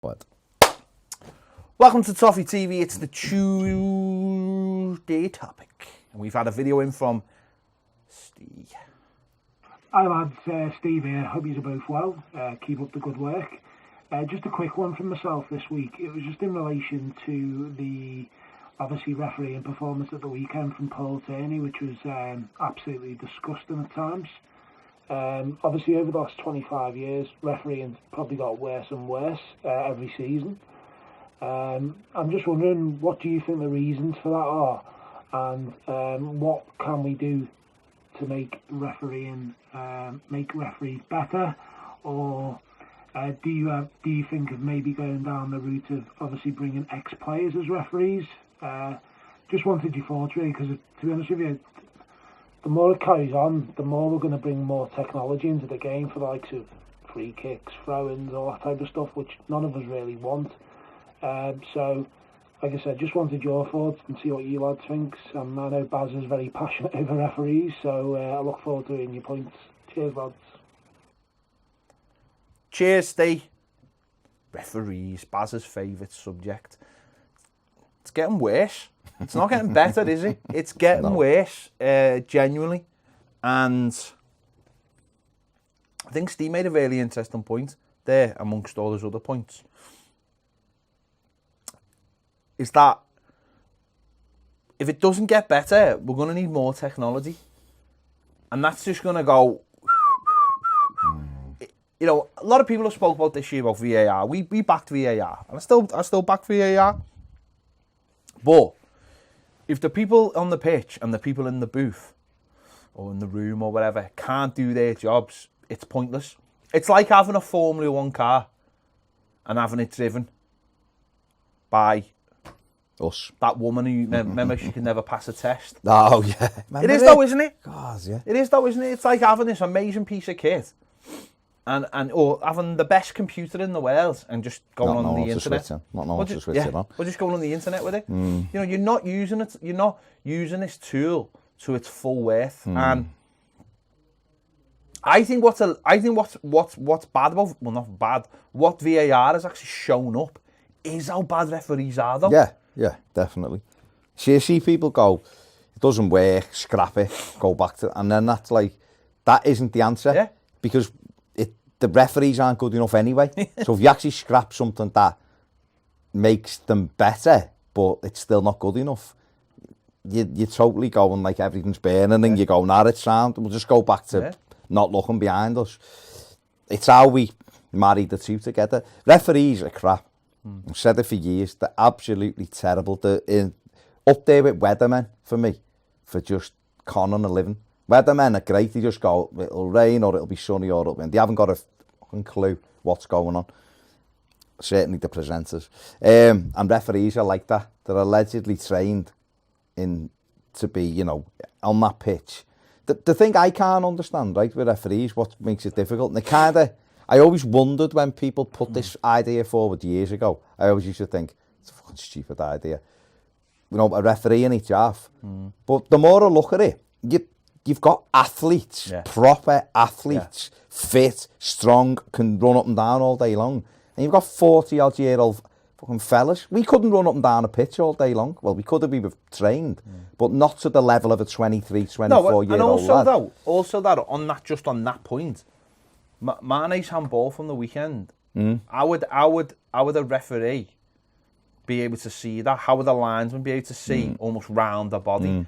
But Welcome to Toffee TV. It's the Tuesday topic. And we've had a video in from Steve. Hi lads, Steve here. Hope you're both well. Keep up the good work. Just a quick one from myself this week. It was just in relation to the, obviously, refereeing performance at the weekend from Paul Tierney, which was absolutely disgusting at times. Obviously, over the last 25 years, refereeing's probably got worse and worse every season. I'm just wondering, what do you think the reasons for that are? And what can we do to make refereeing, make referees better? Or do you think of maybe going down the route of obviously bringing ex-players as referees? Just wanted your thoughts really, because to be honest with you, the more it carries on, the more we're going to bring more technology into the game for the likes of free kicks, throw-ins, all that type of stuff, which none of us really want. So, like I said, just wanted your thoughts and see what you lads think. I know Baz is very passionate over referees, so I look forward to hearing your points. Cheers, lads. Cheers, Steve. Referees, Baz's favourite subject. It's getting worse. It's not getting better, is it? It's getting worse, genuinely. And I think Steve made a really interesting point there, amongst all his other points. Is that if it doesn't get better, we're going to need more technology. And that's just going to go... You know, a lot of people have spoke about this year about VAR. We backed VAR. And I still back VAR. But if the people on the pitch and the people in the booth or in the room or whatever can't do their jobs, it's pointless. It's like having a Formula 1 car and having it driven by us. That woman who, remember, she could never pass a test. Oh, yeah. Remember it is though, isn't it? God, yeah. It is though, isn't it? It's like having this amazing piece of kit or having the best computer in the world and just going on the internet. Not knowing to switch it on. Or just going on the internet with it. You know, you're not using it. You're not using this tool to its full worth. And I think what's bad about, well, not bad, what VAR has actually shown up is how bad referees are, though. Yeah, definitely. So you see people go, it doesn't work, scrap it, go back to, and then that's like, that isn't the answer. Yeah. Because the referees aren't good enough anyway. So if you actually scrap something that makes them better, but it's still not good enough, you're totally going like everything's burning and you go, nah, it's sound, we'll just go back to not looking behind us. It's how we marry the two together. Referees are crap. I've said it for years. They're absolutely terrible. They're up there with weathermen for me, for just conning a living. Weathermen are great. They just go, it'll rain or it'll be sunny or it'll wind. They haven't got a fucking clue what's going on. Certainly the presenters. And referees are like that. They're allegedly trained to be, you know, on that pitch. The thing I can't understand, right, with referees, what makes it difficult, and I always wondered when people put this idea forward years ago. I always used to think, it's a fucking stupid idea. You know, a referee in each half. But the more I look at it, you've got athletes, proper athletes, fit, strong, can run up and down all day long. And you've got 40-odd-year-old fucking fellas. We couldn't run up and down a pitch all day long. Well, we could have been trained, but not to the level of a 23, 24-year-old and also, lad. Also that, on that point, Mane's handball from the weekend. How would a referee be able to see that? How would the linesman be able to see almost round the body?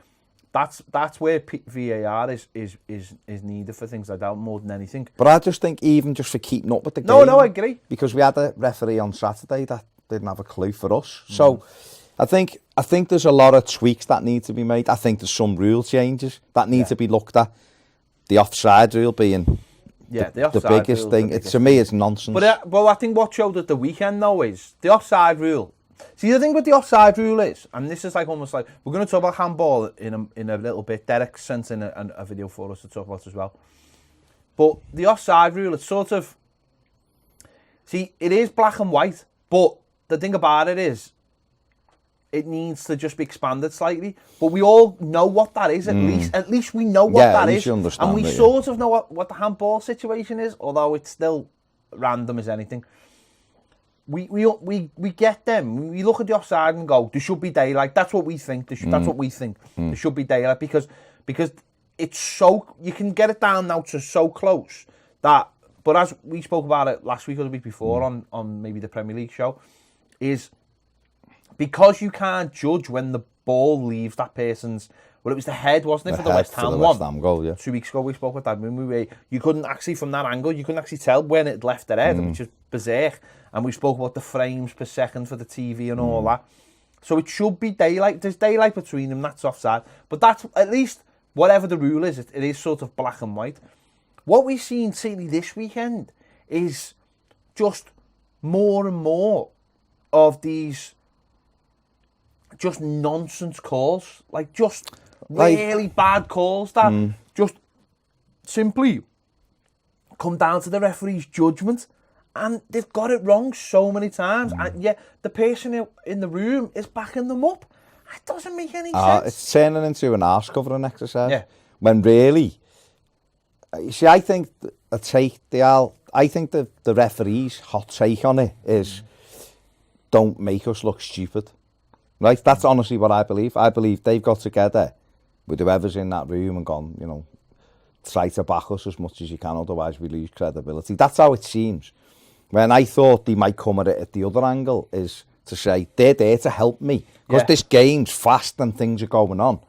That's where VAR is needed for things like that more than anything. But I just think even just for keeping up with the game. No, I agree. Because we had a referee on Saturday that didn't have a clue for us. So I think there's a lot of tweaks that need to be made. I think there's some rule changes that need to be looked at. The offside rule being the biggest thing. To me, it's nonsense. But I think what showed at the weekend, though, is the offside rule. See, the thing with the offside rule is, and this is like almost like, we're going to talk about handball in a little bit. Derek sent in a video for us to talk about as well. But the offside rule, it's sort of, see, it is black and white, but the thing about it is, it needs to just be expanded slightly. But we all know what that is, at least we know what that is. And we sort of know what the handball situation is, although it's still random as anything. we get them. We look at the offside and go, there should be daylight. That's what we think. That's what we think. There should be daylight because it's so, you can get it down now to so close that, but as we spoke about it last week or the week before on maybe the Premier League show, is because you can't judge when the ball leaves that person's, well, it was the head, wasn't it, for the West Ham one? West Ham goal, yeah. 2 weeks ago we spoke about that. When you couldn't actually, from that angle, you couldn't actually tell when it left their head, which is berserk. And we spoke about the frames per second for the TV and all that. So it should be daylight. There's daylight between them, that's offside. But that's, at least, whatever the rule is, it is sort of black and white. What we've seen, certainly this weekend, is just more and more of these just nonsense calls. Like, just really bad calls that just simply come down to the referee's judgment. And they've got it wrong so many times. And yet the person in the room is backing them up. It doesn't make any sense. It's turning into an arse covering exercise. Yeah. When really, you see, I think the referee's hot take on it is, don't make us look stupid. Right? That's honestly what I believe. I believe they've got together with whoever's in that room and gone, try to back us as much as you can, otherwise we lose credibility. That's how it seems. When I thought they might come at it at the other angle is to say, they're there to help me. Because this game's fast and things are going on.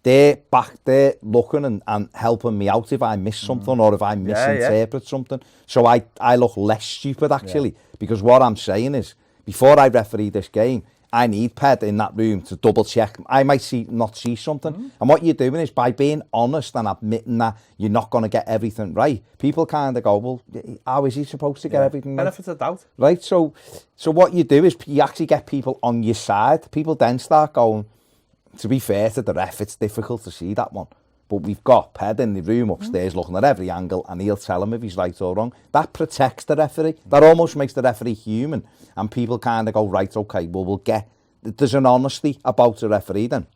They're back there looking and helping me out if I miss something or if I misinterpret something. So I look less stupid, actually. Because what I'm saying is, before I referee this game, I need Ped in that room to double check. I might not see something. And what you're doing is, by being honest and admitting that you're not going to get everything right, people kind of go, well, how is he supposed to get everything right? Benefit of doubt. Right, so what you do is you actually get people on your side. People then start going, to be fair to the ref, it's difficult to see that one. But we've got Ped in the room upstairs looking at every angle, and he'll tell him if he's right or wrong. That protects the referee. That almost makes the referee human. And people kind of go, right, okay, well, we'll get... There's an honesty about the referee then.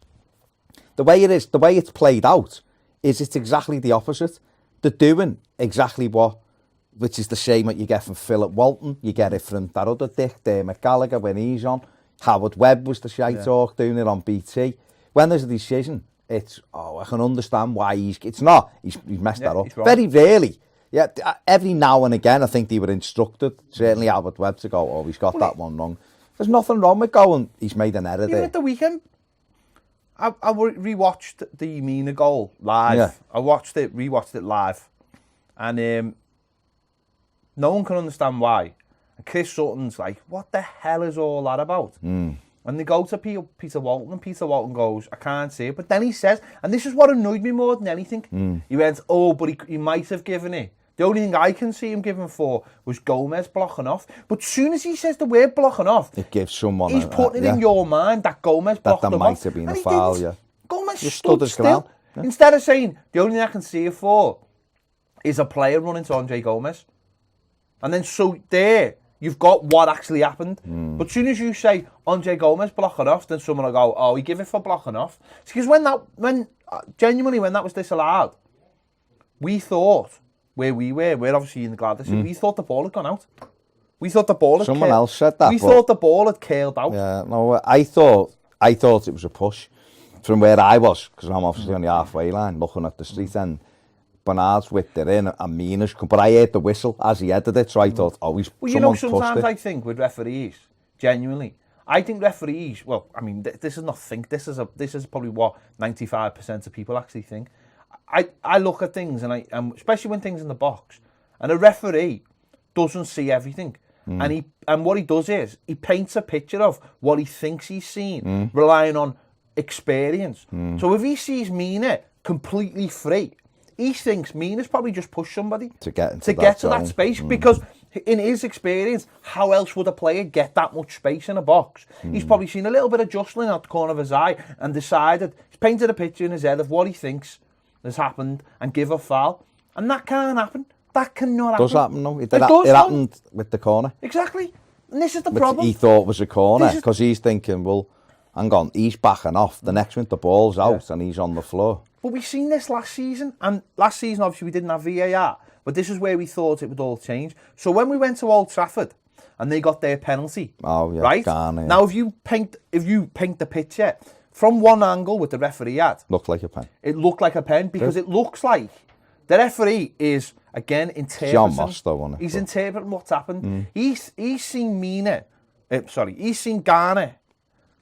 The way it's played out, is it's exactly the opposite. They're doing exactly which is the same that you get from Philip Walton. You get it from that other dick, Dermot Gallagher, when he's on. Howard Webb was the shite talk, doing it on BT. When there's a decision... It's, I can understand why he's messed that up. Very rarely. Yeah, every now and again, I think they were instructed, certainly Albert Webb, to go, he's got that one wrong. There's nothing wrong with going, he's made an error there. Even at the weekend, I rewatched the Mina goal live. Yeah. I rewatched it live. And no one can understand why. And Chris Sutton's like, what the hell is all that about? And they go to Peter Walton, and Peter Walton goes, I can't see it. But then he says, and this is what annoyed me more than anything, he went, but he might have given it. The only thing I can see him giving for was Gomez blocking off. But as soon as he says the word blocking off, it gives someone he's putting it in your mind that Gomez blocked him off. That might have been a foul, yeah. Gomez stood still. Yeah. Instead of saying, the only thing I can see it for is a player running to Andre Gomez. And then so there... You've got what actually happened. But as soon as you say, Andre Gomez blocking off, then someone will go, he give it for blocking off. Because when that was disallowed, we thought, where we were, we're obviously in the Gladys, we thought the ball had gone out. We thought the ball had Someone else said that. We thought the ball had curled out. Yeah, no, I thought it was a push from where I was, because I'm obviously on the halfway line, looking at the street end. Bernard's whipped it in and Mina's, but I heard the whistle as he headed it, so I thought, he's sometimes I think with referees, genuinely, I think referees, this is probably what 95% of people actually think. I look at things and especially when things in the box, and a referee doesn't see everything. And what he does is he paints a picture of what he thinks he's seen, relying on experience. So if he sees Mina completely free, he thinks Mina's probably just pushed somebody to get to that space, because in his experience, how else would a player get that much space in a box? He's probably seen a little bit of jostling out the corner of his eye and decided, he's painted a picture in his head of what he thinks has happened and give a foul. And that can't happen. That cannot happen. It does happen, no. It happened with the corner. Exactly. And this is the problem. He thought it was a corner, because he's thinking, well, hang on, he's backing off. The next minute the ball's out and he's on the floor. But we've seen this last season, and last season obviously we didn't have VAR, but this is where we thought it would all change. So when we went to Old Trafford and they got their penalty. Oh, yeah. Right? Ghana, yeah. Now, if you paint the picture from one angle with the referee at, Looked like a pen. it looked like a pen because it looks like the referee is, again, interpreting. John Moss, though, wasn't it? He's interpreting what's happened. He's seen he's seen Ghana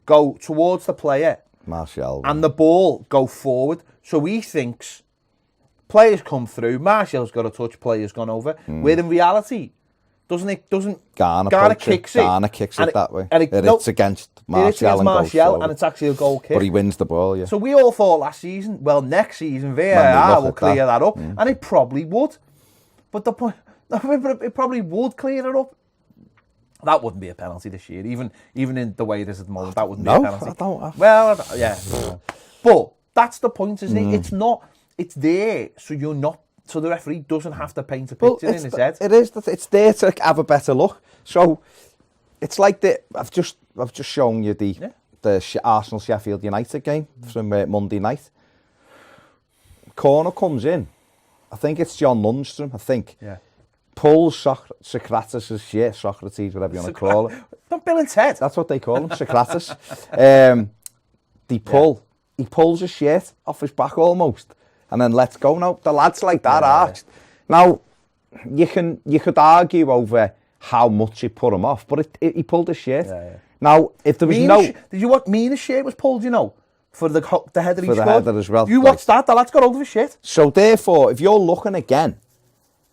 go towards the player Minshall. and the ball go forward. So he thinks players come through, Minshall's got a touch, player's gone over. Where in reality, Ghana kicks it. Ghana kicks it that way. And it's against Minshall and goes forward. and it's actually a goal kick. But he wins the ball, yeah. So we all thought last season, well, next season VAR will clear that up, and it probably would. But the point, it probably would clear it up. That wouldn't be a penalty this year, even in the way it is at the moment. That wouldn't be a penalty. I don't. Well, yeah. But that's the point, isn't it? It's not. It's there, so you're not. So the referee doesn't have to paint a picture in his head. It is. It's there to have a better look. So it's like I've just shown you the Arsenal Sheffield United game from Monday night. Corner comes in. I think it's John Lundstrom. I think. Yeah. Pulls Socrates' shirt, Socrates, whatever you want to call it. Not Bill and Ted. That's what they call him, Socrates. He pulls his shirt off his back almost, and then lets go. Now the lads like that arched. Now you could argue over how much it put him off, but he pulled his shirt. Now if there was did you watch Mina's shirt was pulled? You know, for the header he scored. For the header as well. You watched that? The lad's got hold of his shit. So therefore, if you're looking again.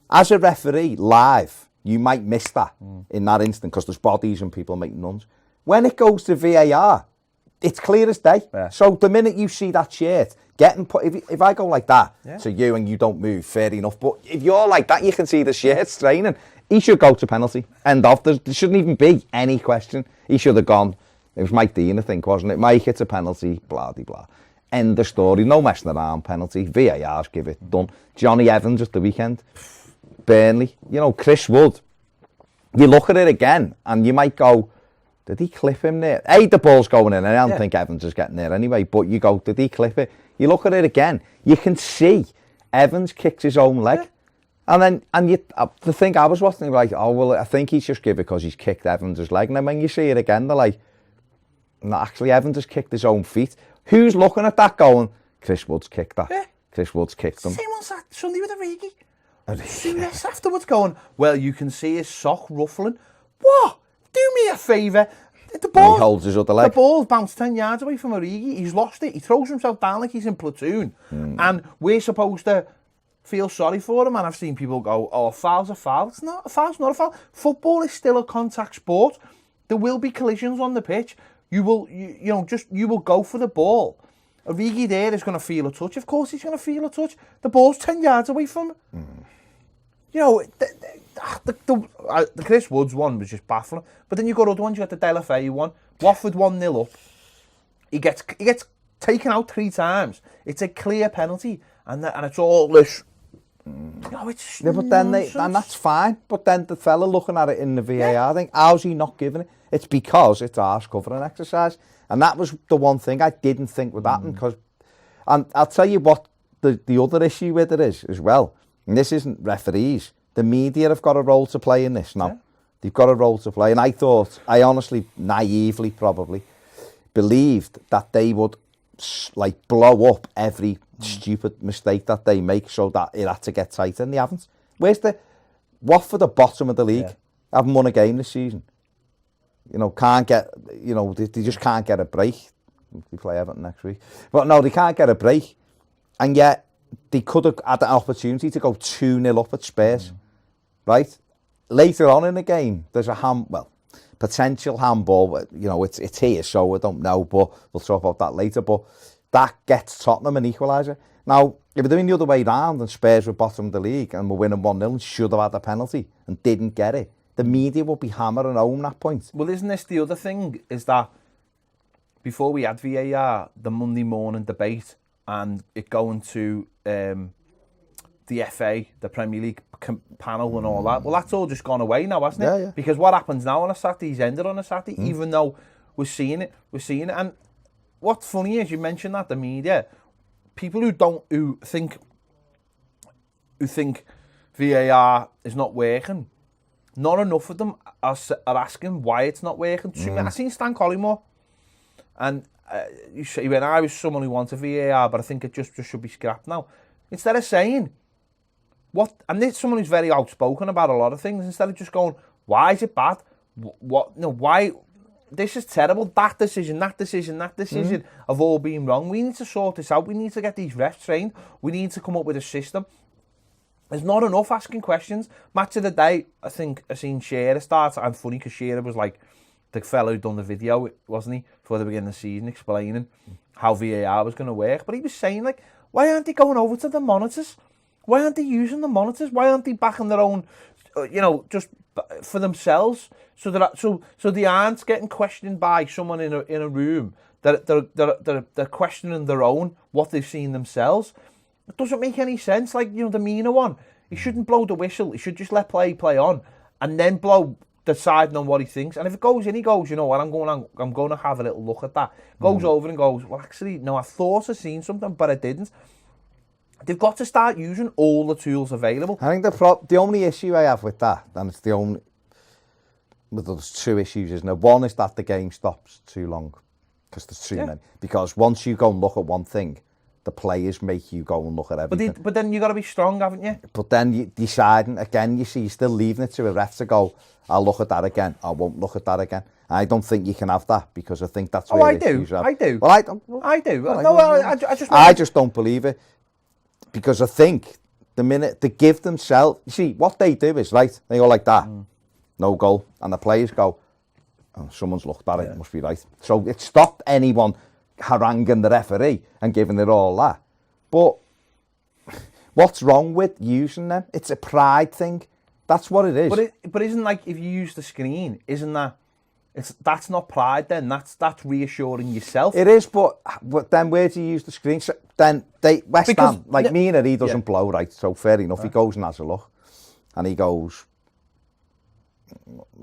As a referee, live, you might miss that in that instant because there's bodies and people making runs. When it goes to VAR, it's clear as day. Yeah. So the minute you see that shirt getting put, if I go like that to you and you don't move, fair enough. But if you're like that, you can see the shirt straining. He should go to penalty. End of. There shouldn't even be any question. He should have gone. It was Mike Dean, I think, wasn't it? Mike, it's a penalty, blah, blah, blah. End of story. No messing around, penalty. VAR's give it, done. Johnny Evans at the weekend. Burnley, Chris Wood. You look at it again and you might go, did he clip him there? The ball's going in, and I don't think Evans is getting there anyway, but you go, did he clip it? You look at it again, you can see Evans kicks his own leg. And then, the thing I was watching, like, oh, well, I think he's just give it because he's kicked Evans' leg. And then when you see it again, they're like, no, actually, Evans has kicked his own feet. Who's looking at that going, Chris Wood's kicked that? Yeah. Chris Wood's kicked him. Same on Sunday with Origi. Soon afterwards going, well, you can see his sock ruffling. What? Do me a favour. The ball, he holds his other leg. The ball's bounced 10 yards away from Origi. He's lost it. He throws himself down like he's in platoon. And we're supposed to feel sorry for him. And I've seen people go, oh, a foul's a foul. It's not a foul. It's not a foul. Football is still a contact sport. There will be collisions on the pitch. You will go for the ball. Origi there is going to feel a touch. Of course he's going to feel a touch. The ball's 10 yards away from him. The Chris Woods one was just baffling. But then you've got other ones. You got the De La Feu one. Watford 1-0 up. He gets taken out 3 times. It's a clear penalty. And it's all this... it's but then and that's fine. But then the fella looking at it in the VAR thing, how's he not giving it? It's because it's arse covering exercise. And that was the one thing I didn't think would happen. And I'll tell you what the other issue with it is as well. And this isn't referees. The media have got a role to play in this now. Yeah. They've got a role to play. And I honestly, naively probably, believed that they would blow up every stupid mistake that they make so that it had to get tighter, and they haven't. Where's Watford the bottom of the league? Haven't won a game this season. Can't get, they just can't get a break. They play Everton next week. But no, they can't get a break. And yet, they could have had an opportunity to go 2-0 up at Spurs. Right? Later on in the game, there's a potential handball. It's here, so I don't know, but we'll talk about that later. But that gets Tottenham an equaliser. Now, if we're doing the other way round and Spurs were bottom of the league and we're winning 1-0 and should have had a penalty and didn't get it, the media will be hammering home that point. Well, isn't this the other thing, is that before we had VAR, the Monday morning debate and it going to the FA, the Premier League panel and all that, well, that's all just gone away now, hasn't it? Yeah. Because what happens now on a Saturday is ended on a Saturday, even though we're seeing it. And what's funny is you mentioned that the media, people who think VAR is not working, not enough of them are asking why it's not working. I seen Stan Collymore, and he went, I was someone who wanted VAR, but I think it just should be scrapped now. Instead of saying, and this is someone who's very outspoken about a lot of things, instead of just going, why is it bad? Why? This is terrible. That decision have all been wrong. We need to sort this out. We need to get these refs trained. We need to come up with a system. There's not enough asking questions. Match of the day, I think I seen Shearer start. I'm funny because Shearer was like the fellow who'd done the video, wasn't he, before the beginning of the season, explaining how VAR was going to work. But he was saying, like, why aren't they going over to the monitors? Why aren't they using the monitors? Why aren't they backing their own, just for themselves, so they aren't getting questioned by someone in a room that they're questioning their own, what they've seen themselves. It doesn't make any sense. Like, the Mina one, he shouldn't blow the whistle. He should just let play on, and then deciding on what he thinks. And if it goes in, he goes, you know what, I'm going to have a little look at that. Goes over and goes, well, actually, no, I thought I seen something, but I didn't. They've got to start using all the tools available. I think the only issue I have with that, and it's the only, well, there's two issues, isn't there? One is that the game stops too long, because there's too many. Because once you go and look at one thing, the players make you go and look at everything. But then you got to be strong, haven't you? But then you deciding again, you're still leaving it to a ref to go, I'll look at that again, I won't look at that again. I don't think you can have that, because I think that's where I do. Well, I do. Well, I just don't believe it, because I think the minute they give themselves, you see, what they do is, right, they go like that, no goal, and the players go, oh, someone's looked at it, it must be right. So it stopped anyone haranguing the referee and giving it all that. But what's wrong with using them? It's a pride thing. That's what it is. But isn't, like, if you use the screen, isn't that, that's not pride then, that's reassuring yourself. It is, but then where do you use the screen? So then West Ham, like Mina, he doesn't blow, right, so fair enough, he goes and has a look, and he goes,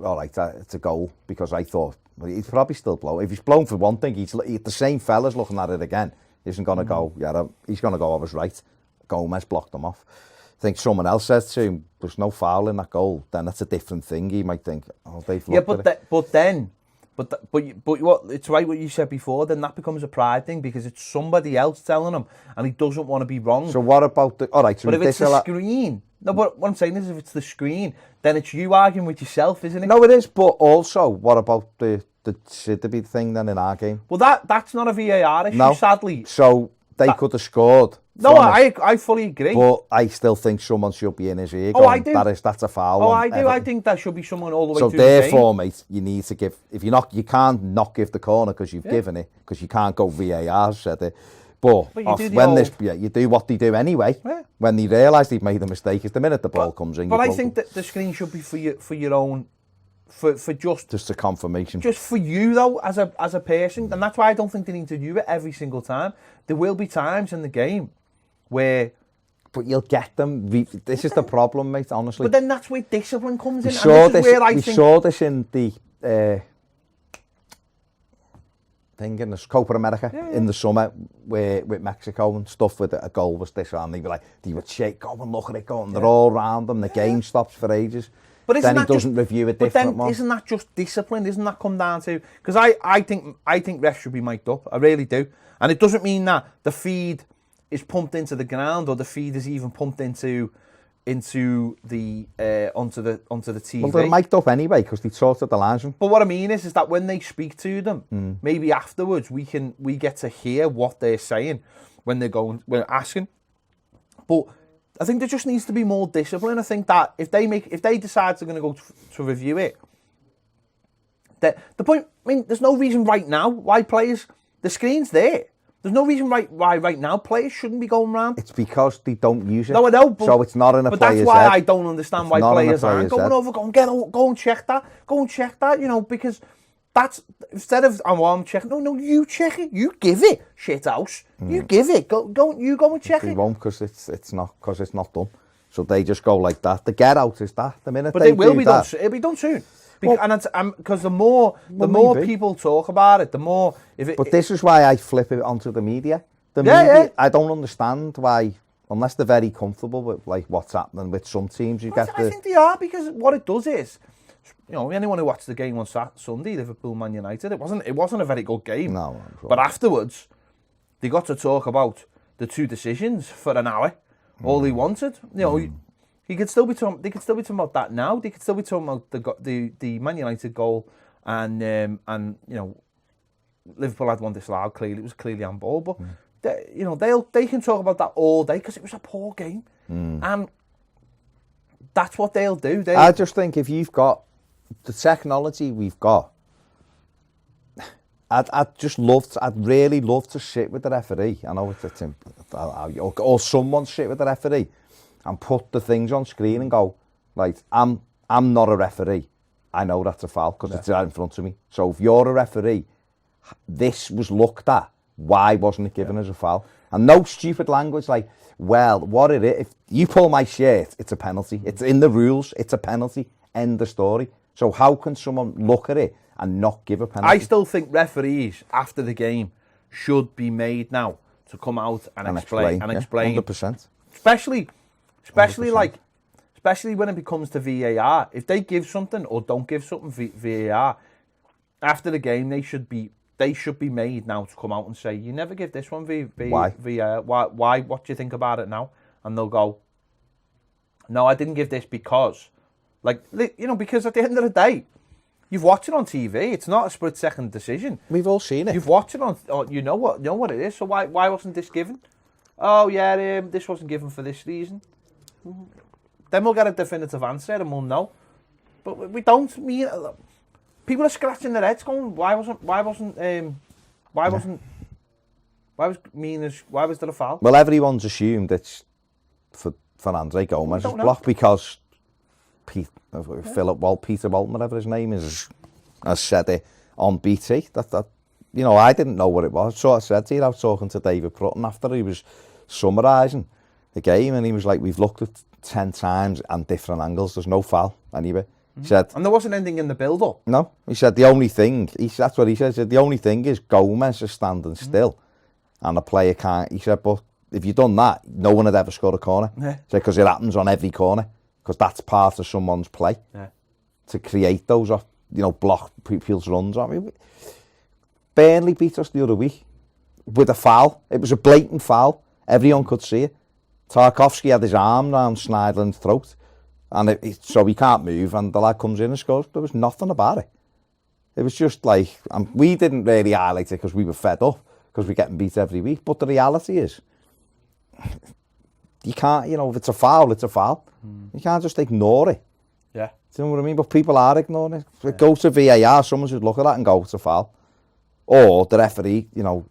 all right, it's a goal, because I thought, well, he'd probably still blow. If he's blown for one thing, the same fella's looking at it again, isn't going to go, he's going to go, I was right, Gomez blocked him off. I think someone else says to him, there's no foul in that goal, then that's a different thing. He might think, oh, they've looked at it. But what, it's right what you said before, then that becomes a pride thing, because it's somebody else telling him, and he doesn't want to be wrong. So what about the, so but if it's the screen, no, but what I'm saying is, if it's the screen, then it's you arguing with yourself, isn't it? No, it is, but also, what about the Sidderby thing then in our game? Well, that's not a VAR issue, sadly. So they could have scored. No, I fully agree. But I still think someone should be in his ear going, I do. That's a foul. I do. Everything. I think there should be someone all the way through therefore, the game. mate, you need to give, if you can't not give the corner because you've given it, because you can't go VAR, said it. But you do what they do anyway. Yeah. When they realise they've made a mistake, it's the minute the ball comes in. But I think that the screen should be for your own, for just unless they're very comfortable with like what's happening with some teams. You get I think they are, because what it does is, you know, anyone who watched the game on Sunday, Liverpool Man United, it wasn't a very good game. No, but afterwards, they got to talk about the two decisions for an hour. All they wanted, you know, they could still be talking about that now. They could still be talking about the Man United goal, and you know, Liverpool had one disallowed. Clearly, it was clearly on ball, but you know, they can talk about that all day because it was a poor game, and that's what they'll do. I just think if you've got the technology we've got, I'd really love to sit with the referee. I know it's or someone sit with the referee and put the things on screen and go, like, I'm not a referee. I know that's a foul because it's right in front of me. So if you're a referee, this was looked at. Why wasn't it given as a foul? And no stupid language like, well, what it is, if you pull my shirt, it's a penalty. It's in the rules, it's a penalty. End of story. So how can someone look at it and not give a penalty? I still think referees after the game should be made now to come out and explain. 100%. Especially 100%. Especially when it becomes to VAR. If they give something or don't give something VAR after the game, they should be made now to come out and say, you never give this one VAR. Why? What do you think about it now? And they'll go, no, I didn't give this because, like, you know, because at the end of the day, you've watched it on TV. It's not a split-second decision. We've all seen it. You've watched it on. You know what it is. So why wasn't this given? Oh yeah, this wasn't given for this reason. Then we'll get a definitive answer and we'll know. But we don't. People are scratching their heads, going, why was there a foul? Well, everyone's assumed it's for Andre Gomez is blocked because Peter Walton, whatever his name is, has said it on BT. That you know, I didn't know what it was. So I said to you, I was talking to David Prutton after he was summarising the game, and he was like, we've looked at 10 times and different angles. There's no foul anyway. He said, and there wasn't anything in the build-up. No, he said the only thing. That's what he said. He said the only thing is Gomez is standing still, and the player can't. He said, but if you'd done that, no one had ever scored a corner. Yeah. Because it happens on every corner. Because that's part of someone's play. Yeah. To create those, block people's runs. I mean, Burnley beat us the other week with a foul. It was a blatant foul. Everyone could see it. Tarkowski had his arm round Schneiderlin's throat. And so he can't move, and the lad comes in and scores. There was nothing about it. It was just like, we didn't really highlight it because we were fed up, because we're getting beat every week. But the reality is, you can't, if it's a foul, it's a foul. You can't just ignore it. Yeah. Do you know what I mean? But people are ignoring it. If it goes to VAR, someone should look at that and go, it's a foul. Or the referee,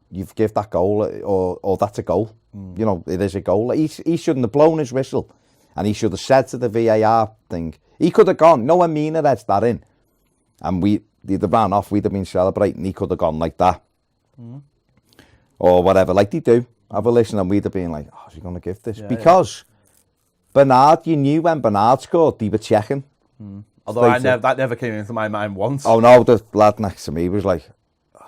you've give that goal, or that's a goal. It is a goal. He shouldn't have blown his whistle. And he should have said to the VAR thing, he could have gone, no one mean it, that's that in. And they'd have ran off, we'd have been celebrating, he could have gone like that. Or whatever, like they do. Have a listen, and we'd have been like, is he going to give this? Yeah, because Bernard, you knew when Bernard scored, they were checking. Although that never came into my mind once. Oh no, the lad next to me was like,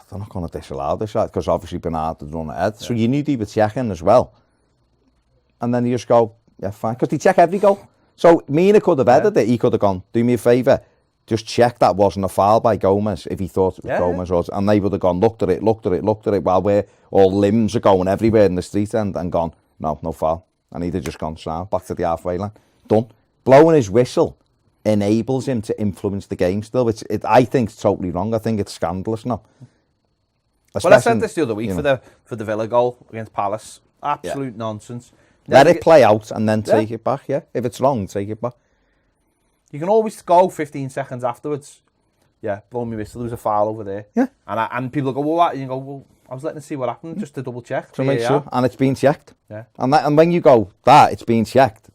they're not going to disallow this, because obviously Bernard had run ahead. Yeah. So you knew they were checking as well. And then you just go, yeah, fine, because they check every goal. So Mina could have edited it. He could have gone, do me a favour, just check that wasn't a foul by Gomez if he thought it was Gomez. Yeah. And they would have gone, looked at it, while we're all limbs are going everywhere in the street end, and gone, no foul. And he'd have just gone, sound, back to the halfway line. Done. Blowing his whistle enables him to influence the game still, which I think is totally wrong. I think it's scandalous now. Well, I said this the other week for the Villa goal against Palace. Absolute nonsense. Let it play out and then take it back, yeah. If it's wrong, take it back. You can always go 15 seconds afterwards. Yeah, blow me whistle, there was a foul over there. Yeah. And people go, well, what? And you go, well, I was letting them see what happened just to double check. To make sure. And it's been checked. Yeah. And when you go, it's been checked.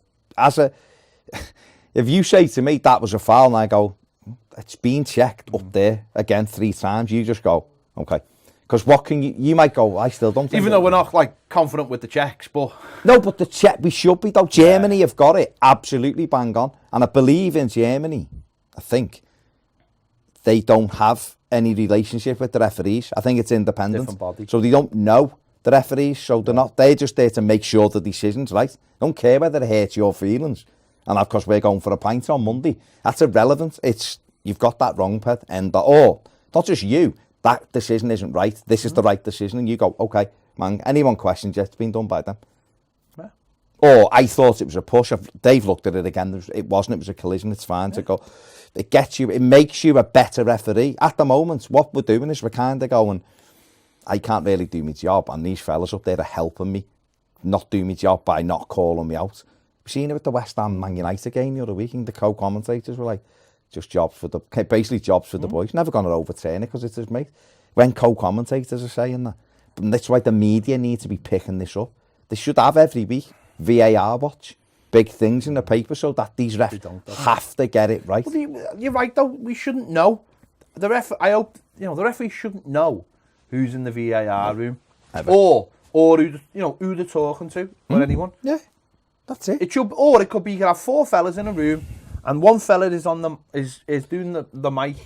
If you say to me, that was a foul, and I go, it's been checked up there again 3 times, you just go, okay. Because what can you might go, I still don't think. Even though we're not confident with the checks, but. No, but the check, we should be though. Germany have got it absolutely bang on. And I believe in Germany, I think, they don't have any relationship with the referees. I think it's independent. Different body. So they don't know the referees, so they're just there to make sure the decision's right. They don't care whether it hurts your feelings. And of course, we're going for a pint on Monday. That's irrelevant. You've got that wrong, Ped. And or not just you, that decision isn't right. This is the right decision. And you go, okay, man, anyone questions it, it's been done by them. Yeah. Or I thought it was a push. Dave looked at it again. It wasn't. It was a collision. It's fine to go. It makes you a better referee. At the moment, what we're doing is we're kind of going, I can't really do my job. And these fellas up there are helping me not do my job by not calling me out. We've seen it with the West Ham Man United game the other week, and the co-commentators were like, basically jobs for the boys. Never going to overturn it because it's his mate. When co-commentators are saying that. And that's why the media need to be picking this up. They should have every week VAR watch. Big things in the paper so that these refs have to get it right. Well, you're right though. We shouldn't know. I hope the referee shouldn't know who's in the VAR room Ever. or who they're talking to or anyone. Yeah, that's it. It could be you can have 4 fellas in a room and one fella is on them is doing the mic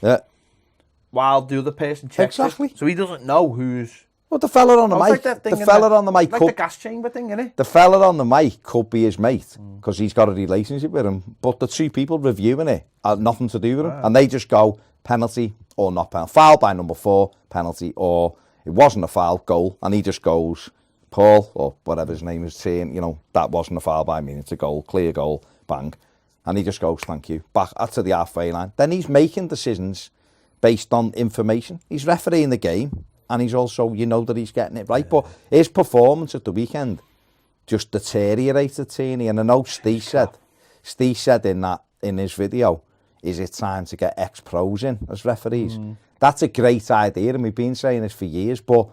while the other person checks it. So he doesn't know who's. Well, the fella on the mic, like the gas chamber thing, innit? The fella on the mic could be his mate because he's got a relationship with him. But the 2 people reviewing it have nothing to do with him, and they just go penalty or not penalty, foul by number 4, penalty, or it wasn't a foul, goal, and he just goes, Paul or whatever his name is saying, that wasn't a foul by me, it's a goal, clear goal, bang, and he just goes, thank you, back to the halfway line. Then he's making decisions based on information. He's refereeing the game. And he's also, that he's getting it right. But his performance at the weekend just deteriorated, Tierney. And I know Steve said in his video, is it time to get ex-pros in as referees? That's a great idea, and we've been saying this for years. But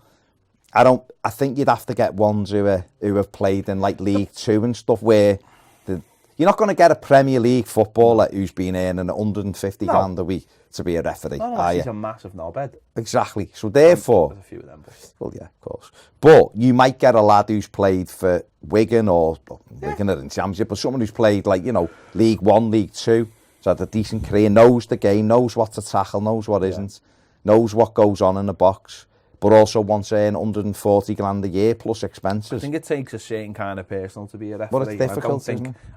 I think you'd have to get ones who have played in like League 2 and stuff, where you're not going to get a Premier League footballer who's been earning 150 grand a week to be a referee. He's a massive knobhead. Exactly. So therefore, there's a few of them. Well, yeah, of course. But you might get a lad who's played for Wigan Wigan are in Championship, but someone who's played like League 1, League 2, so had a decent career, knows the game, knows what to tackle, knows what isn't, knows what goes on in the box, but also wants to earn 140 grand a year plus expenses. I think it takes a certain kind of person to be a referee. But it's difficult.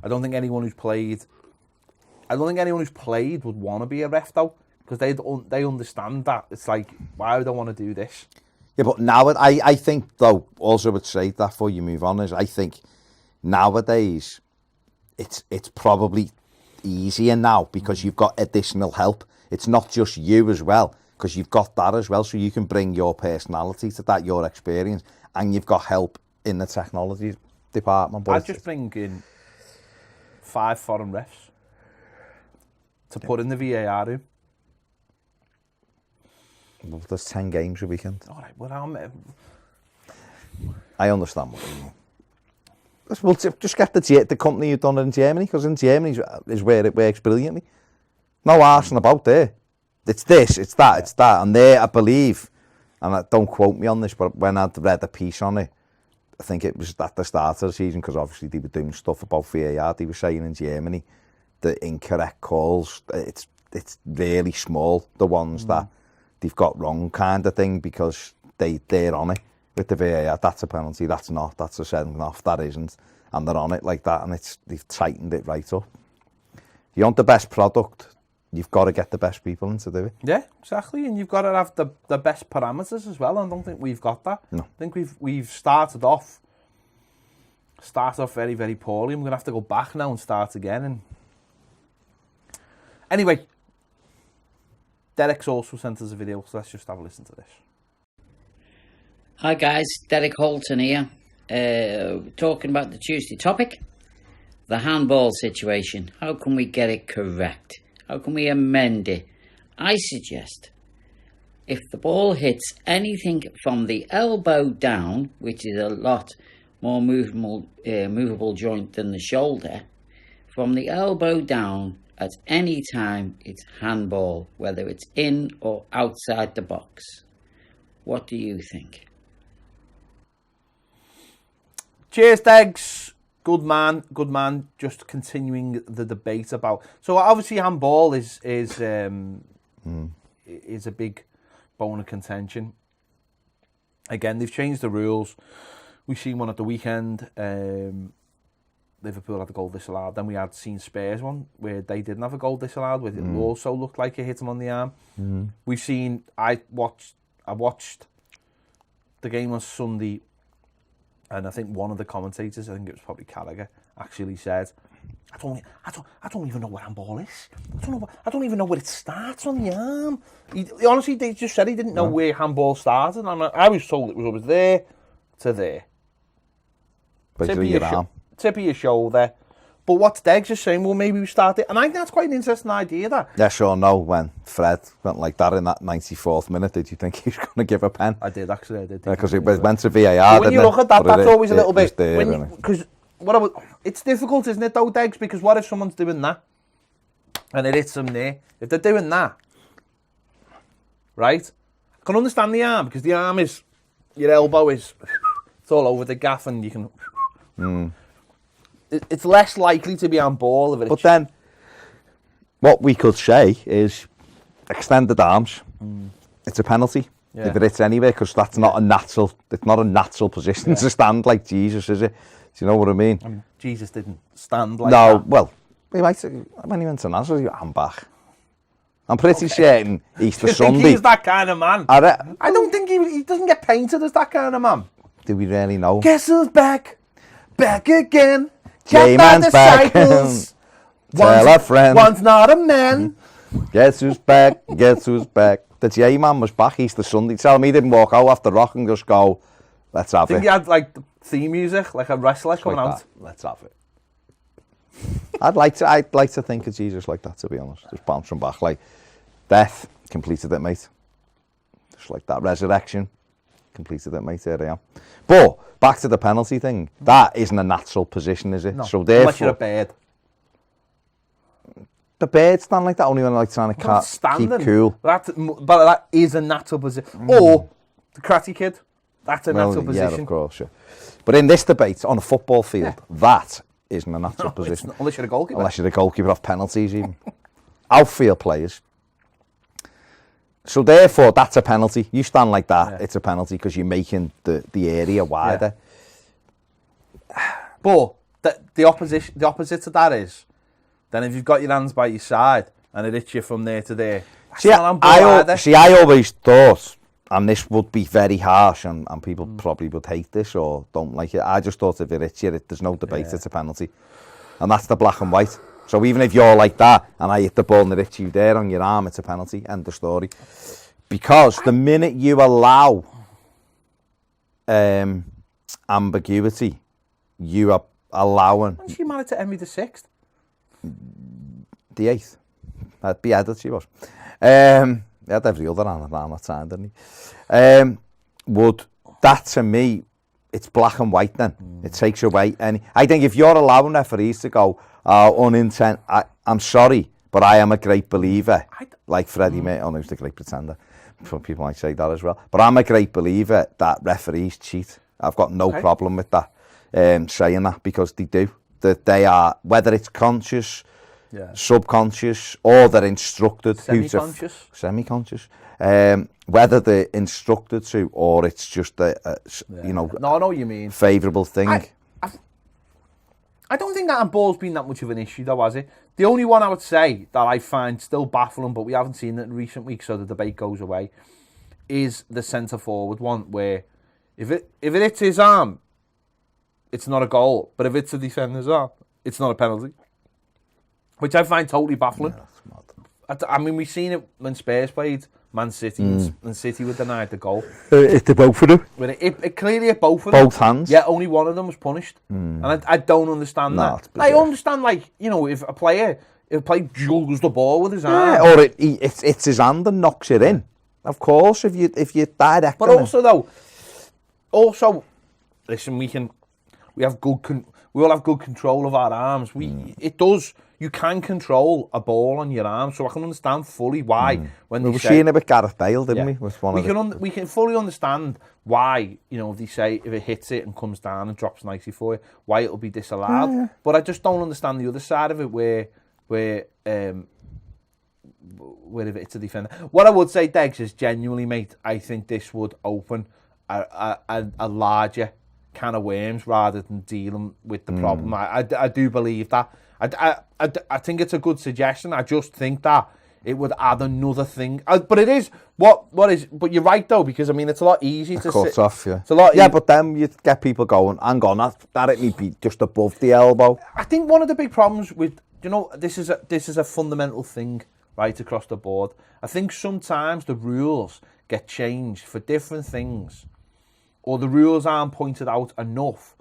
I don't think anyone who's played would want to be a ref though. Because they understand that. It's like, why would I want to do this? Yeah, but now, I think, though, also would say that before you move on, is I think nowadays it's probably easier now because you've got additional help. It's not just you as well, because you've got that as well, so you can bring your personality to that, your experience, and you've got help in the technology department. But I'd just bring in 5 foreign refs to put in the VAR room. Well, there's 10 games a weekend. All right, well, I understand what you mean. Well, just get the company you've done it in Germany, because in Germany is where it works brilliantly. No arsing about there. It's this, it's that, it's that. And there, I believe, and don't quote me on this, but when I'd read a piece on it, I think it was at the start of the season, because obviously they were doing stuff about VAR, they were saying in Germany, the incorrect calls, it's really small, the ones that they've got wrong kind of thing, because they're on it with the VAR. That's a penalty, that's not, that's a sending off, that isn't, and they're on it like that, and they've tightened it right up. If you want the best product, you've got to get the best people in to do it. Yeah, exactly, and you've got to have the best parameters as well, and I don't think we've got that. No. I think we've started off very, very poorly, and we're going to have to go back now and start again. And anyway, Derek's also sent us a video, so let's just have a listen to this. Hi guys, Derek Holton here, talking about the Tuesday topic, the handball situation. How can we get it correct? How can we amend it? I suggest if the ball hits anything from the elbow down, which is a lot more movable joint than the shoulder, from the elbow down at any time, it's handball, whether it's in or outside the box. What do you think? Cheers, Degs. Good man. Just continuing the debate about. So obviously, handball is a big bone of contention. Again, they've changed the rules. We've seen one at the weekend. Liverpool had a goal disallowed. Then we had seen Spurs one where they didn't have a goal disallowed, where it also looked like it hit him on the arm. We've seen. I watched the game on Sunday, and I think one of the commentators, I think it was probably Gallagher, actually said, I don't even know what handball is. I don't even know where it starts on the arm. He honestly, they just said he didn't know where handball started. And I was told it was always there to there. Basically your arm. Tip of your shoulder. But what Deggs is saying, well, maybe we start it. And I think that's quite an interesting idea, that. Yes or no, when Fred went like that in that 94th minute, did you think he was going to give a pen? I did, actually. I did. Because it went to VAR, when you look at that, that's always a little bit... There, because it's difficult, isn't it, though, Deggs? Because what if someone's doing that and it hits them there? If they're doing that, right? I can understand the arm, because the arm is... Your elbow is... It's all over the gaff and you can... It's less likely to be on ball. But then, what we could say is extended arms. It's a penalty if it hits anywhere, because that's not a natural. It's not a natural position to stand like Jesus, is it? Do you know what I mean? Jesus didn't stand like that. No, well, he might. When he went to Nazareth, I'm back. I'm pretty certain Easter Sunday. Think he's that kind of man. I don't think he doesn't get painted as that kind of man. Do we really know? Guess who's back? Back again. J-Man's back. Tell a friend. One's not a man. Guess who's back? Guess who's back? The J-Man was back Easter Sunday. Tell me he didn't walk out after rock and just go, let's have it. I think he had like the theme music, like a wrestler coming like out. That. Let's have it. I'd like to think of Jesus like that, to be honest. Just bouncing back. Like death, completed it, mate. Just like that. Resurrection, completed it, mate. There I am. But back to the penalty thing. That isn't a natural position, is it? No, so therefore, unless you're a bird. The birds stand like that only when they're like trying to keep cool. But that is a natural position. Or the Karate Kid. That's a natural position. Yeah, of course, yeah. But in this debate, on a football field, that isn't a natural position. Unless you're a goalkeeper. Unless you're a goalkeeper off penalties, even. Outfield players. So therefore, that's a penalty. You stand like that, it's a penalty because you're making the area wider. Yeah. But the opposite to that is, then if you've got your hands by your side and it hits you from there to there, I always thought, and this would be very harsh, and people probably would hate this or don't like it. I just thought if it hits you, there's no debate, it's a penalty. And that's the black and white. So even if you're like that, and I hit the ball and it hits you there on your arm, it's a penalty, end of story. Because the minute you allow ambiguity, you are allowing... When she married to Henry VI? The 8th. Beheaded she was. He had every other around that time, didn't he? That to me, it's black and white then. It takes away any... I think if you're allowing referees to go, unintent, I'm sorry, but I am a great believer. Like Freddie Mercury, who's the great pretender. Some people might say that as well. But I'm a great believer that referees cheat. I've got no problem with that, saying that, because they do. That they are, whether it's conscious, subconscious, or they're instructed. Semi-conscious? Semi-conscious. Whether they're instructed to, or it's just you know... No, I know what you mean. Favourable thing. I don't think that handball's been that much of an issue, though, has it? The only one I would say that I find still baffling, but we haven't seen it in recent weeks, so the debate goes away, is the centre-forward one, where if it hits his arm, it's not a goal. But if it's the defender's arm, it's not a penalty. Which I find totally baffling. Yeah, I mean, we've seen it when Spurs played Man City, and City were denied the goal. It did both of them. When it clearly hit both of them. Both hands. Yeah, only one of them was punished. And I don't understand that. I understand, like, you know, if a player juggles the ball with his arm. Yeah, or it's his hand and knocks it in. Of course, if you direct. But also, listen, we all have good control of our arms. You can control a ball on your arm, so I can understand fully why when we seen it with Gareth Bale, didn't we? With we can fully understand why, you know, if they say if it hits it and comes down and drops nicely for you, why it'll be disallowed. Yeah. But I just don't understand the other side of it, where if it's a defender. What I would say, Deggs, is genuinely, mate, I think this would open a larger can of worms rather than dealing with the problem. I do believe that. I think it's a good suggestion. I just think that it would add another thing. But it is what is. But you're right though, because I mean it's a lot easier to cut off. Yeah, it's a lot. But then you get people going. Hang on, that it may be just above the elbow. I think one of the big problems with this is a fundamental thing right across the board. I think sometimes the rules get changed for different things, or the rules aren't pointed out enough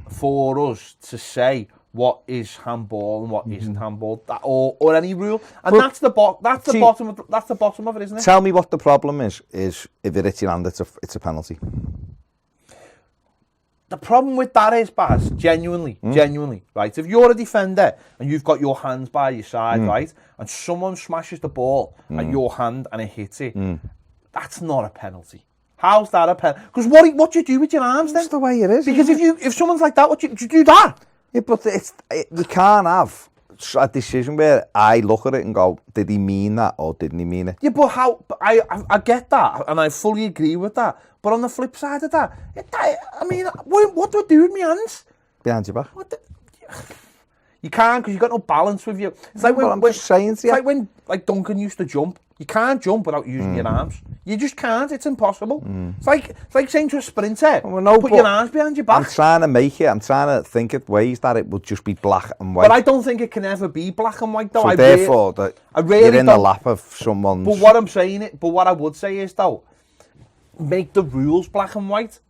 for us to say what is handball and what isn't handball, or any rule, and but, that's the bottom of it, isn't it? Tell me what the problem is if it hits your hand, it's a penalty. The problem with that is, Baz, genuinely, right? If you're a defender and you've got your hands by your side, right, and someone smashes the ball at your hand and it hits it, that's not a penalty. How's that a penalty? Because what do you do with your arms then? That's the way it is. Because if someone's like that, do you do that? Yeah, but you can't have a decision where I look at it and go, did he mean that or didn't he mean it? Yeah, but I get that, and I fully agree with that. But on the flip side of that, I mean, what do I do with my hands? Behind your back. You can't, because you've got no balance with you. It's like it's like when Duncan used to jump. You can't jump without using your arms. You just can't. It's impossible. It's like saying to a sprinter, put your arms behind your back. I'm trying to think of ways that it would just be black and white. But I don't think it can ever be black and white, though. So therefore, you're in the lap of someone's... But what I would say is, though, make the rules black and white.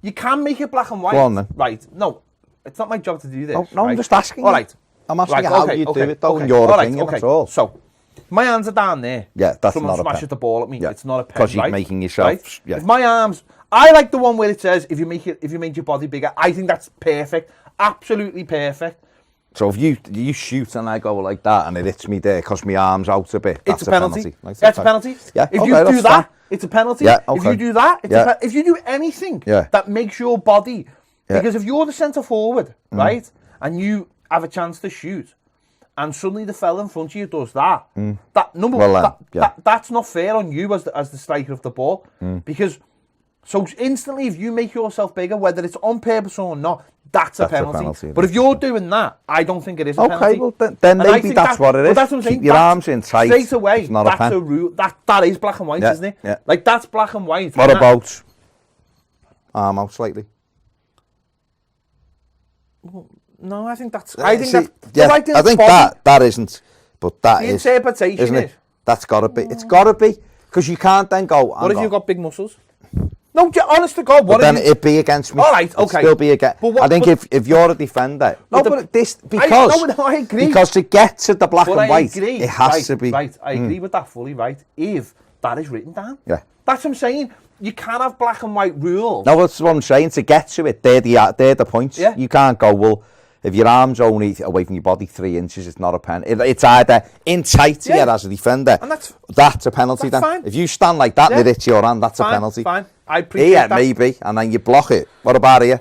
You can make it black and white. Go on, then. Right. No, it's not my job to do this. No, right? I'm just asking. All right. I'm asking how you do it, though, in your opinion, that's all. So, my hands are down there. Yeah, that's someone not a pen. Someone smashes the ball at me. Yeah. It's not a pen, because you're making yourself. Right? Yeah. If my arms, I like the one where it says if you make your body bigger. I think that's perfect, absolutely perfect. So if you shoot and I go like that and it hits me there because my arm's out a bit, that's a penalty. Like, that's a penalty. Yeah. If you do that, it's a penalty. Yeah, okay. If you do that, if you do anything that makes your body, because if you're the centre forward, right, and you have a chance to shoot, and suddenly the fella in front of you does that, that's not fair on you as the striker of the ball, because so instantly if you make yourself bigger, whether it's on purpose or not, that's a penalty. But if you're doing that, I don't think it is a penalty. Okay, well then maybe that's what it is. That's what I'm saying. Keep your arms in tight. Straight away, it's not that's a pen. a rule. That is black and white, isn't it? Yeah. Like that's black and white. What about arm out slightly? No, I think that's. I think that isn't. But that the is. Interpretation isn't it? That's got to be. It's got to be because you can't then go. What if you've got big muscles? No, honest to God, what? But then it'd be against me. All right, okay. It'd still be against. I think if you're a defender, I agree. Because to get to the black and white, it has to be. Right, I agree with that fully. Right, if that is written down. Yeah. That's what I'm saying. You can't have black and white rules. No, that's what I'm saying. To get to it, they're the points. Yeah. You can't go, well, if your arm's only away from your body 3 inches, it's not a pen. It's either in tight here as a defender. And that's a penalty then. Fine. If you stand like that and it's your hand, that's a penalty. Fine. I appreciate that. Maybe, and then you block it. What about here?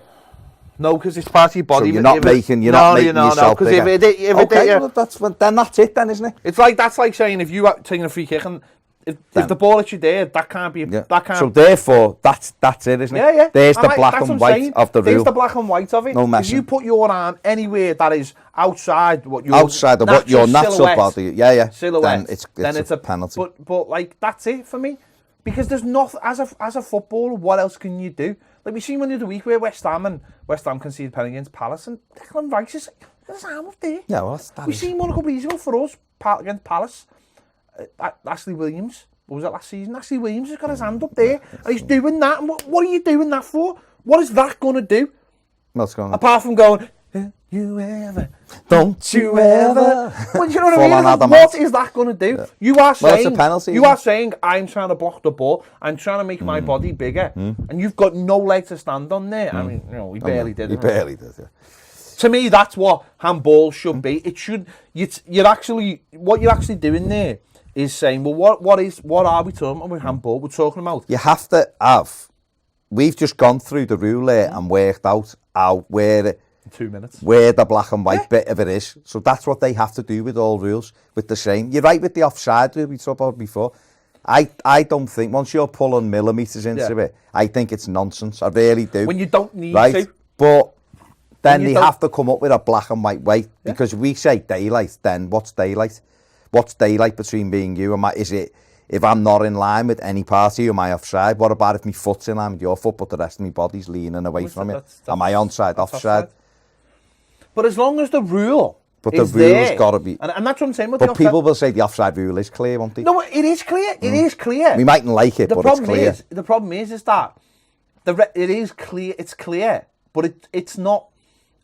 No, because it's part of your body. So you're not making yourself bigger. Well, that's it then, isn't it? It's like, that's like saying if you are taking a free kick and if the ball hits you there, that can't be. That can't. So therefore, that's it, isn't it? Yeah. There's the black and white of the rule. There's the black and white of it. No messing. If you put your arm anywhere that is outside what your natural body, silhouette, then it's a penalty. But like that's it for me, because there's nothing as a footballer. What else can you do? Like we seen one the other week where West Ham conceded penalty against Palace, and Declan Rice is like, there's an arm up there. Yeah, well, we seen one a couple of years ago for us against Palace. Ashley Williams, what was that last season? Ashley Williams has got his hand up there and he's doing that. And what are you doing that for? What is that going to do? What's going on? Apart from going, you ever, don't you ever. Well, you know what I mean? What is that going to do? Yeah. You are saying, it's a penalty, saying, I'm trying to block the ball, I'm trying to make my body bigger, and you've got no leg to stand on there. I mean, he barely did. He barely did, yeah. To me, that's what handball should be. It should. What you're actually doing there is saying, well, what are we talking about with handball? We're talking about. You have to have. We've just gone through the rule there and worked out where 2 minutes. Where the black and white bit of it is. So that's what they have to do with all rules. With the same. You're right with the offside rule we talked about before. I don't think, once you're pulling millimetres into it, I think it's nonsense. I really do. When you don't need right? to. But then you they have to come up with a black and white way. Because if we say daylight, then what's daylight? What's daylight between me and you? Is it, if I'm not in line with any party, am I offside? What about if my foot's in line with your foot, but the rest of my body's leaning away from it? Am I onside, offside? But as long as the rule But is the rule's there, got to be... and that's what I'm saying. With But the offside, people will say the offside rule is clear, won't they? no, it is clear. It is clear. We mightn't like it, but it's clear. The problem is that it is clear. It's clear, but it's not.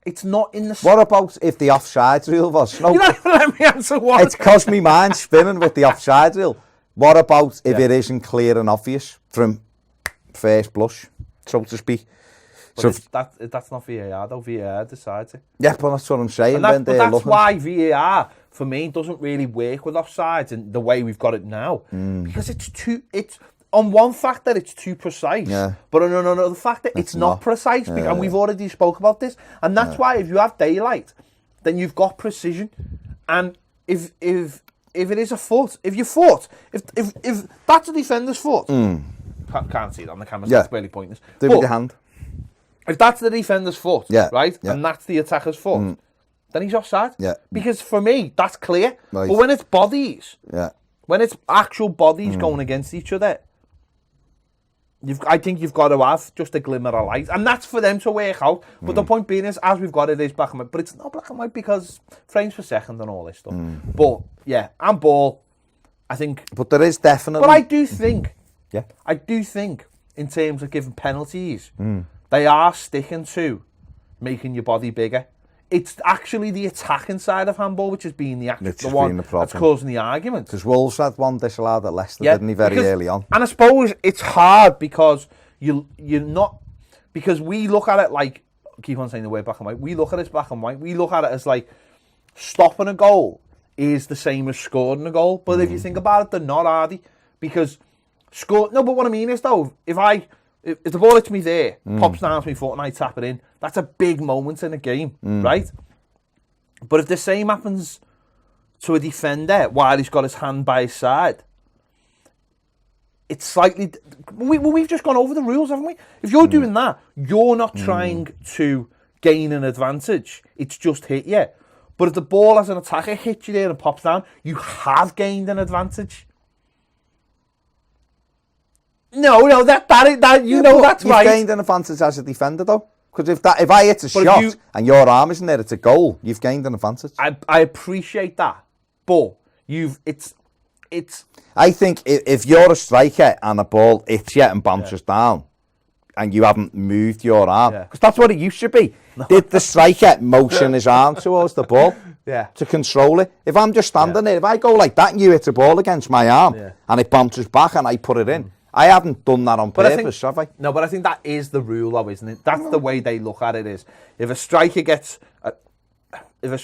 It's not in the. What about if the offside rule was? No, You're not gonna let me answer one. it's because my mind's spinning with the offside rule. What about if it isn't clear and obvious from first blush, so to speak? But that's not VAR though. VAR decides it. Yeah, but that's what I'm saying. And that's why VAR for me doesn't really work with offsides in the way we've got it now, because it's on one factor it's too precise, but on another factor it's not precise, and we've already spoke about this, and that's why if you have daylight, then you've got precision, and if it is a foot, if that's a defender's foot, can't see it on the camera, so it's barely pointless. Do it with your hand. If that's the defender's foot, right, yeah. and that's the attacker's foot, then he's offside. Yeah. Because for me, that's clear. Right. But when it's bodies, when it's actual bodies going against each other, I think you've got to have just a glimmer of light, and that's for them to work out. But the point being is, as we've got it, is black and white. But it's not black and white because frames per second and all this stuff. But yeah, and ball, I think. But there is definitely. But I do think. Yeah. I do think in terms of giving penalties. They are sticking to making your body bigger. It's actually the attacking side of handball which has been the one that's causing the argument. Because Wolves had one disallowed at Leicester, didn't he, very early on? And I suppose it's hard because you're not... Because we look at it like... Keep on saying the word black and white. We look at it as black and white. We look at it as like stopping a goal is the same as scoring a goal. But if you think about it, they're not, are they? Because No, but what I mean is, though, if the ball hits me there, pops down to my foot and I tap it in, that's a big moment in a game, right? But if the same happens to a defender while he's got his hand by his side, it's slightly... We've just gone over the rules, haven't we? If you're doing that, you're not trying to gain an advantage. It's just hit you. But if the ball as an attacker hits you there and pops down, you have gained an advantage. No, that's right. You've gained an advantage as a defender, though. Because if I hit a shot and your arm isn't there, it's a goal. You've gained an advantage. I appreciate that, but it's. I think if you're a striker and a ball hits you and bounces down, and you haven't moved your arm, because that's what it used to be. Did the striker motion his arm towards the ball to control it? If I'm just standing there, if I go like that and you hit the ball against my arm and it bounces back and I put it in. I haven't done that on purpose, have I? No, but I think that is the rule, though, isn't it? That's the way they look at it. Is if a striker gets, you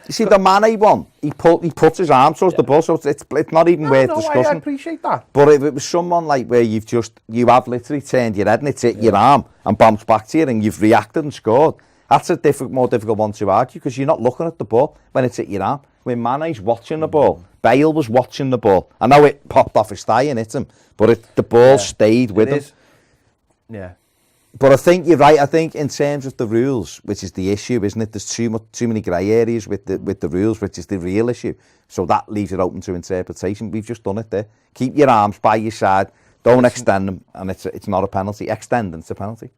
see the Mane one, he puts his arm towards the ball, so it's not even worth discussing. I appreciate that. But if it was someone like where you have literally turned your head and it's hit your arm and bounced back to you and you've reacted and scored, that's a more difficult one to argue because you're not looking at the ball when it's hit your arm. When Mane's watching the ball, Bale was watching the ball. I know it popped off his thigh and hit him, but the ball stayed with him. Yeah. But I think you're right. I think in terms of the rules, which is the issue, isn't it? There's too many grey areas with the rules, which is the real issue. So that leaves it open to interpretation. We've just done it there. Keep your arms by your side. Don't extend them, and it's not a penalty. Extend, and it's a penalty.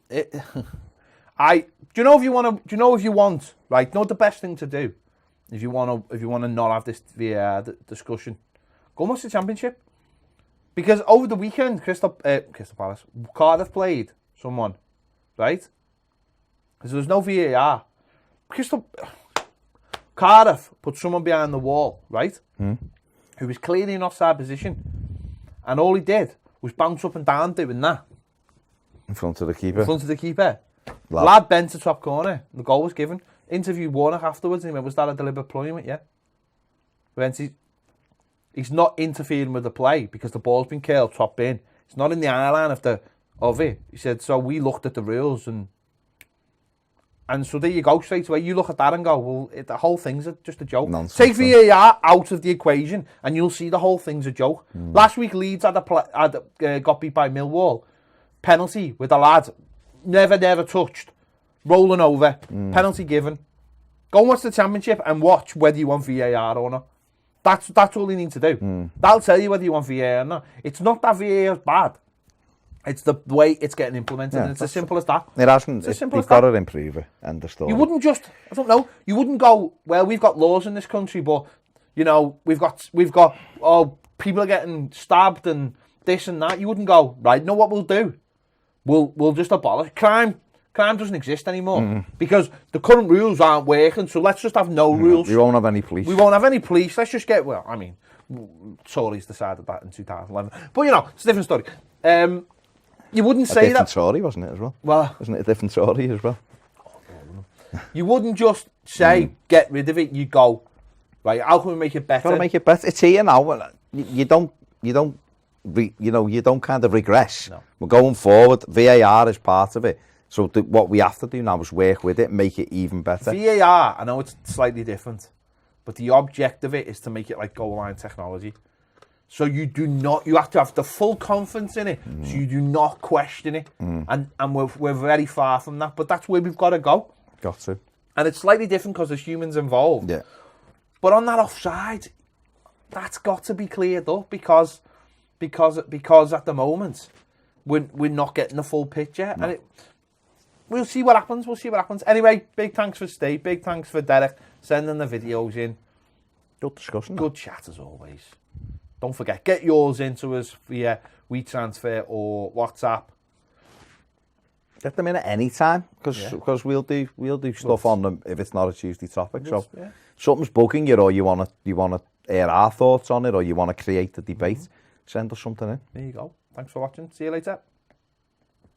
Do you know if you want? Right. Know the best thing to do. If you want to not have this VAR discussion, go and watch the Championship. Because over the weekend, Crystal Palace, Cardiff played someone, right? Because there was no VAR. Cardiff put someone behind the wall, right? Who was clearly in offside position. And all he did was bounce up and down doing that. In front of the keeper? Lad bent to top corner. The goal was given. Interviewed Warnock afterwards and he went, was that a deliberate ploy? He went, yeah. He's not interfering with the play because the ball's been curled top in. It's not in the eye line of it. He said, so we looked at the rules and And so there you go, straight away. You look at that and go, well, the whole thing's just a joke. Nonsense, Take VAR out of the equation and you'll see the whole thing's a joke. Last week, Leeds got beat by Millwall. Penalty with a lad, never touched. Rolling over, penalty given. Go and watch the Championship and watch whether you want VAR or not. That's all you need to do. That'll tell you whether you want VAR or not. It's not that VAR is bad. It's the way it's getting implemented, and it's as simple as that. It hasn't. It's as simple as They've got that. to improve it, end of story. You wouldn't just, I don't know, you wouldn't go, well, we've got laws in this country, but, you know, we've got, oh, people are getting stabbed and this and that. You wouldn't go, right, know what we'll do? We'll just abolish crime. Crime doesn't exist anymore because the current rules aren't working, so let's just have no rules. We won't have any police. We won't have any police. Let's just get, well, I mean, Tories decided that in 2011. But, you know, it's a different story. You wouldn't say that. A different story, wasn't it, as well? Well, wasn't it a different story as well? You wouldn't just say, get rid of it. You go, right, how can we make it better? Got to make it better. It's here now. You don't kind of regress. No. We're going forward. VAR is part of it. So what we have to do now is work with it, make it even better. VAR, I know it's slightly different, but the object of it is to make it like goal line technology. So you have to have the full confidence in it, so you do not question it. And we're very far from that, but that's where we've got to go. Got to. And it's slightly different because there's humans involved. Yeah. But on that offside, that's got to be cleared up because at the moment we're not getting the full picture. No. And we'll see what happens. Anyway, big thanks for Steve. Big thanks for Derek sending the videos in. Good discussion. Good chat as always. Don't forget, get yours into us via WeTransfer or WhatsApp. Get them in at any time because we'll do stuff on them if it's not a Tuesday topic. So something's bugging you, or you want to air our thoughts on it, or you want to create a debate, send us something in. There you go. Thanks for watching. See you later.